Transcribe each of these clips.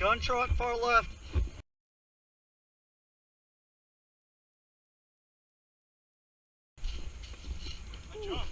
Gun truck, far left. I jumped.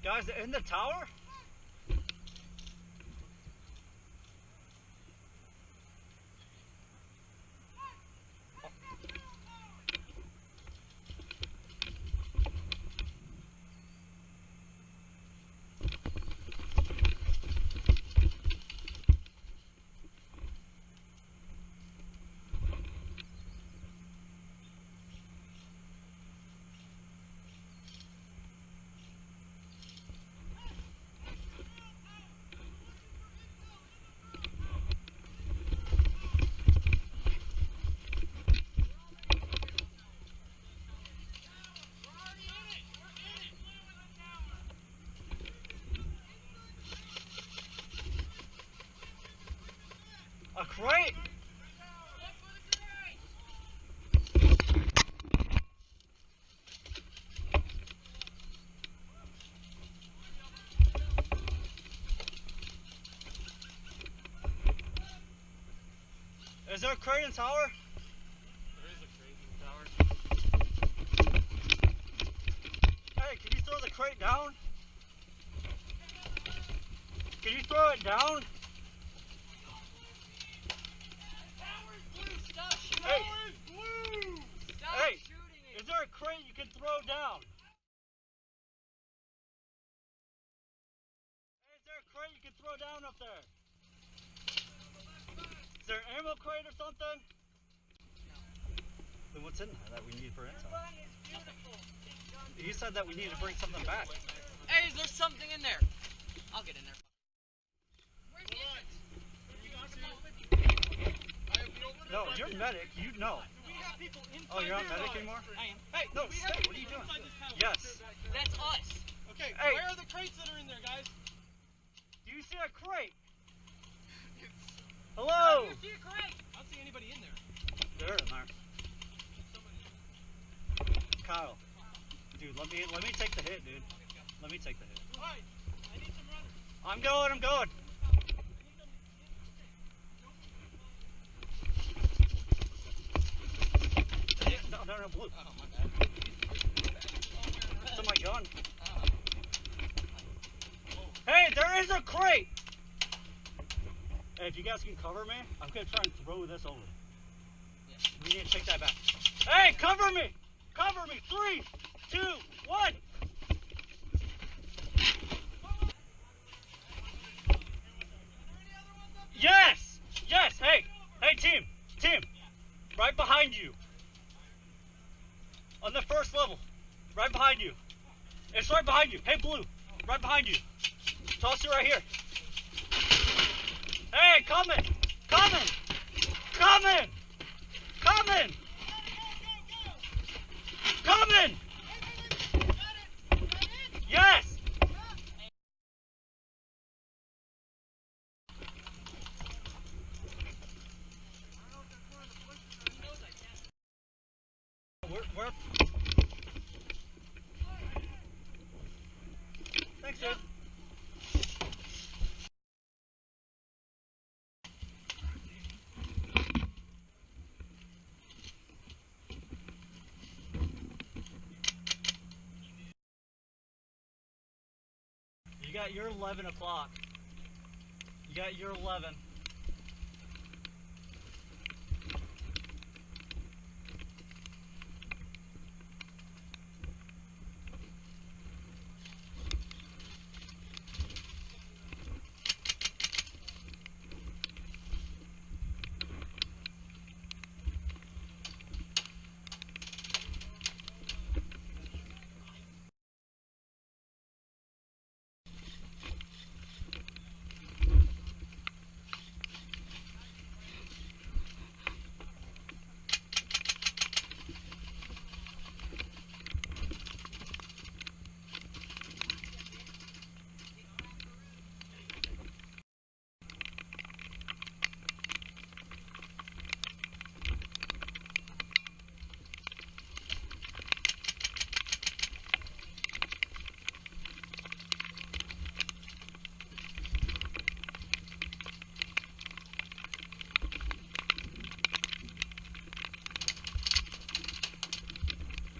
Guys, in the tower? A crate? Is there a crate in the tower? There is a crate in the tower. Hey, can you throw the crate down? Can you throw it down? Hey, hey, is there a crate you can throw down? Hey, is there a crate you can throw down up there? Is there an ammo crate or something? Then what's in there that we need for intel? You said that we need to bring something back. Hey, is there something in there? I'll get in there. No, you're medic, you know. Oh, you're not medic anymore? I am. Hey, no, stay, what are you doing? Yes. That's us. Okay, Hey. where are the crates that are in there, guys? Do you see a crate? Hello? I don't see anybody in there. They're in there. Kyle. Dude, let me take the hit, dude. Let me take the hit. Alright, I need some runners. I'm going. No, blue. Oh, my bad. It's in my gun. Hey, there is a crate! Hey, if you guys can cover me, I'm gonna try and throw this over. Yes. We need to take that back. Hey, cover me! Cover me! 3, 2, 1! Yes! Yes! Hey! Hey, team! Right behind you. On the first level. Right behind you. It's right behind you. Hey, blue. Right behind you. Toss it right here. Hey, coming! Yes! We're Thanks, dude. got your 11 o'clock. You got your 11.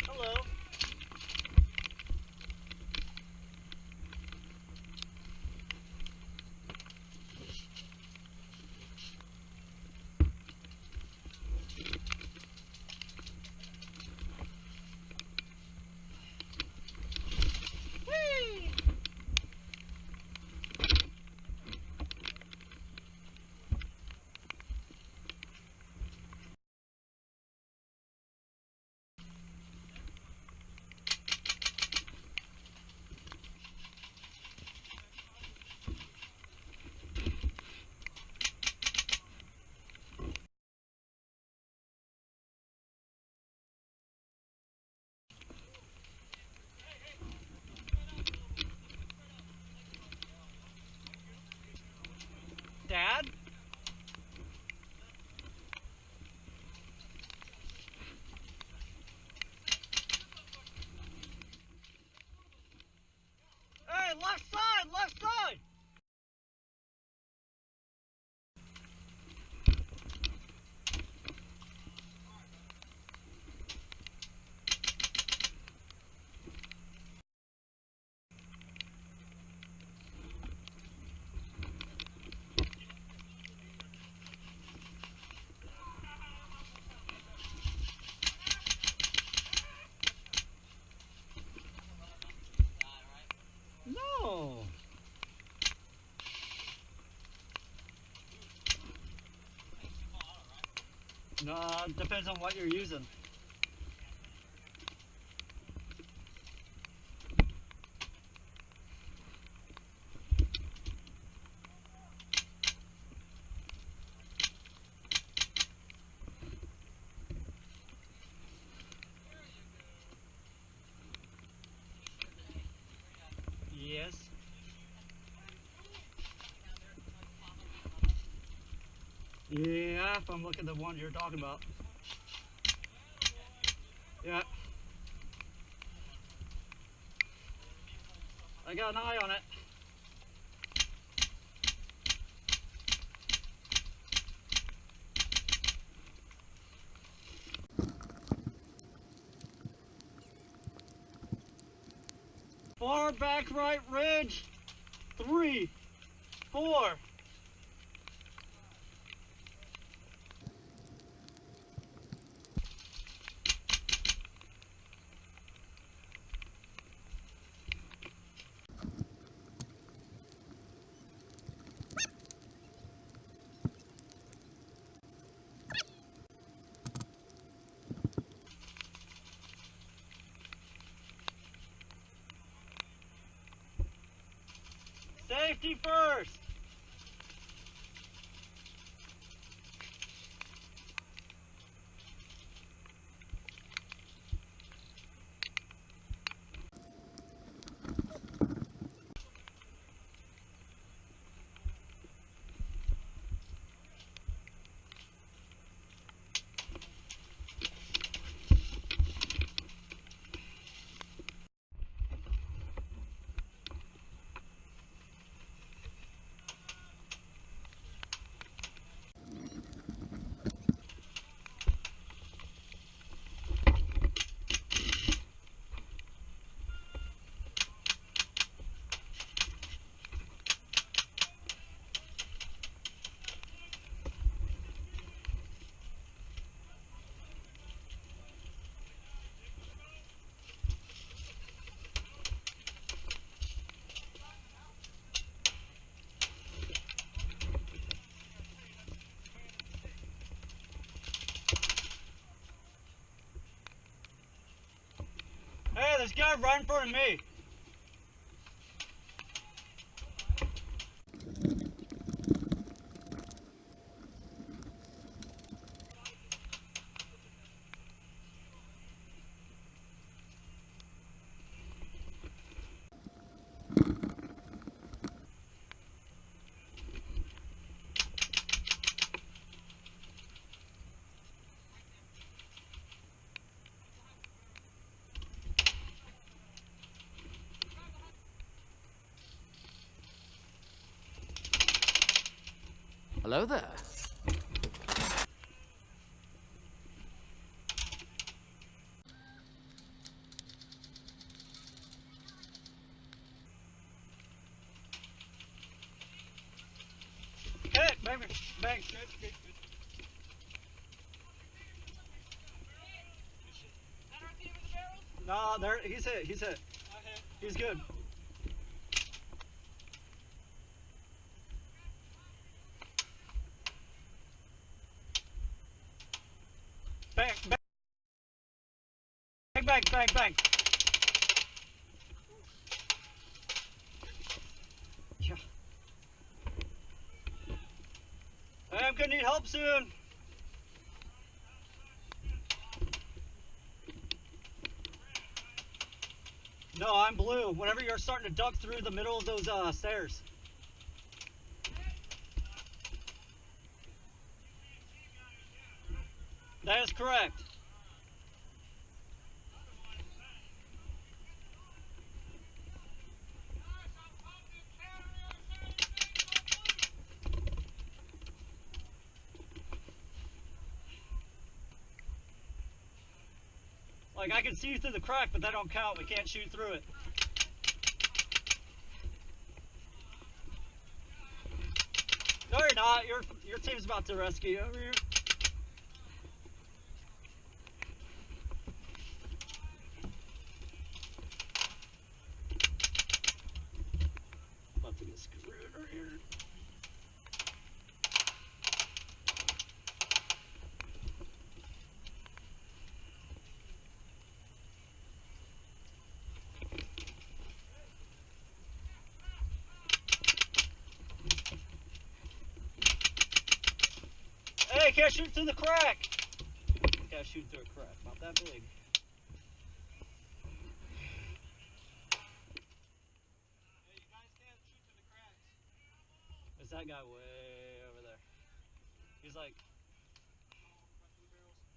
Hello. Whee! Dad? Hey, left side, left side! No. No, depends on what you're using. Yes. Yeah, if I'm looking at the one you're talking about. Yeah. I got an eye on it. Far back right ridge. 3, 4. Safety first. this guy right in front of me. Hello there. Hey, bang, bang. No, there, he's hit, he's hit. He's good. Bang, bang. Bang, bang, bang, bang. Yeah. Hey, I'm gonna need help soon. No, I'm blue. Whenever you're starting to duck through the middle of those stairs. That is correct. Like, I can see you through the crack, but that don't count. We can't shoot through it. No, you're not. Your team's about to rescue you over here. About to get screwed over here. Hey, can't shoot through the crack. Can't shoot through a crack. Not that big. There's that guy way over there. He's like,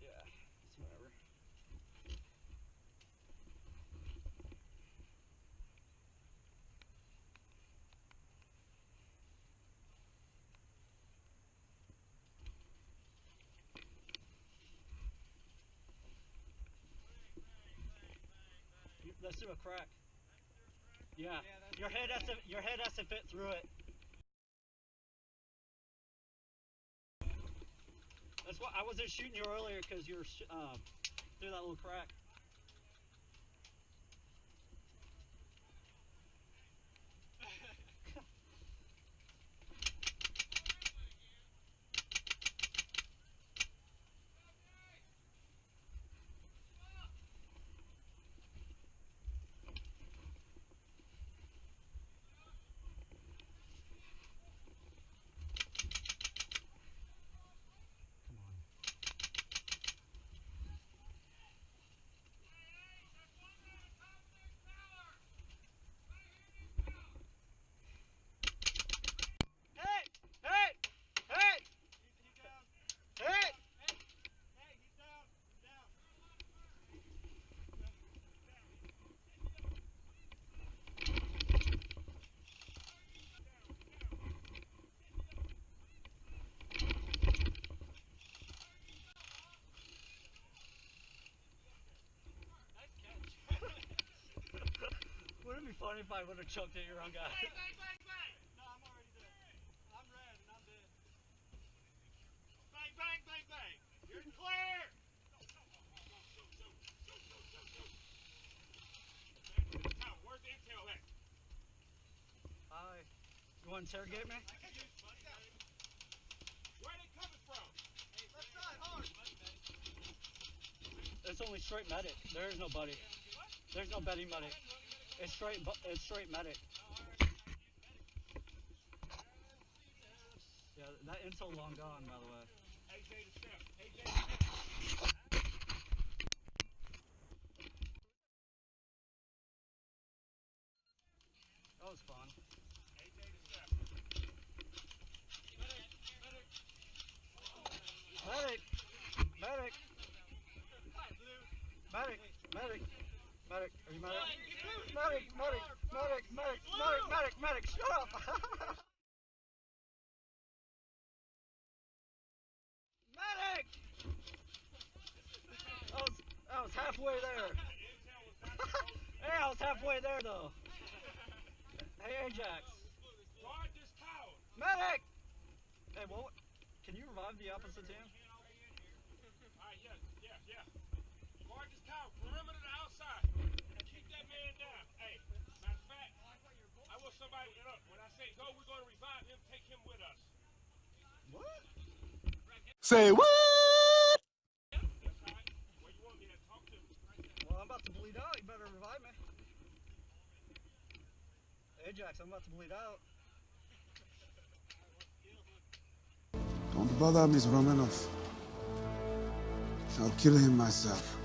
yeah, it's whatever. Let's do a crack. Yeah, your head has to fit through it. That's why I wasn't shooting you earlier, because you were through that little crack. Wouldn't it be funny if I would have chucked at your own guy? Bang, bang, bang, bang! No, I'm already dead. I'm red and I'm dead. Bang, bang, bang, bang! You're clear! Now, where's the intel at? Hi. You want to interrogate me? Where are they coming from? Left side, hard! It's only straight medic. There is nobody. There's no Betty medic. It's straight medic. Yeah, that intel long gone, by the way. AJ to step. AJ to step. That was fun. AJ to step. Medic! Medic! Medic! Medic! Medic! Are you medic? Medic! Medic! Medic! Medic! Medic! Medic! Medic! Shut up! Medic! I was halfway there. Hey, I was halfway there though. Hey, Ajax. Guard this tower. Medic! Hey, what? Can you revive the opposite team? Alright, yeah. Guard this tower. Perimeter to outside. Keep that man down. Hey, matter of fact, I want somebody, when I say go, we're going to revive him, take him with us. What? Say what? That's alright. Where you want me to talk to? Well, I'm about to bleed out. You better revive me. Ajax, I'm about to bleed out. Don't bother Miss Romanov. I'll kill him myself.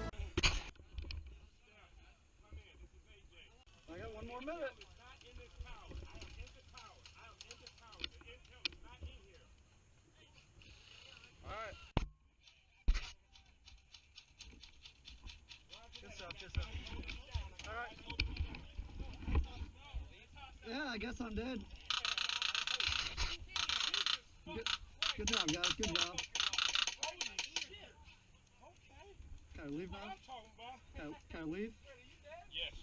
I got one more minute. It's not in this tower. I am in the tower. I am in the tower. The intel is not in here. Alright. Good stuff. Alright. Yeah, I guess I'm dead. Good job, guys. Good job. Can I leave now? I'm talking about. Can I leave? Yes.